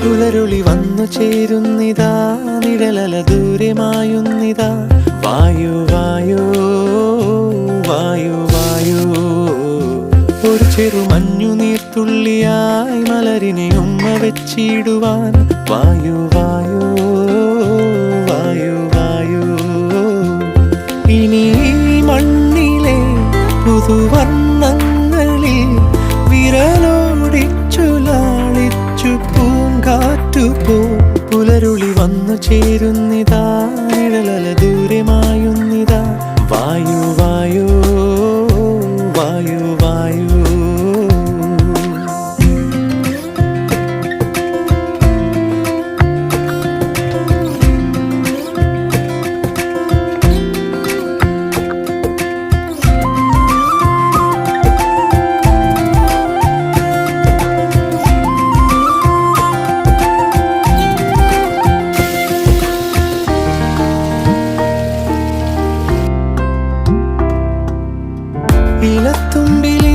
പുലരുളി വന്നു ചേരുന്നിതാ, നിഴലല ദൂരെ മായുന്നിതാ. വായു വായു വായു വായു, ഒരു ചെറു മഞ്ഞു നീർത്തുള്ളിയായി മലരിനെ ഉമ്മ വെച്ചിടുവാൻ. വായു വായു വായു വായു, ഇനി മണ്ണിലെ പുതുവർണ്ണങ്ങളിൽ വിരലോടിച്ചു ലാളിച്ചു പൂങ്കാറ്റുപോ. പുലരുളി വന്നു ചേരുന്നിതാ, നിഴലല ദൂരെ മായുന്നിതാ. വായു വായു വായു വായു. ഇലത്തുമ്പിൽ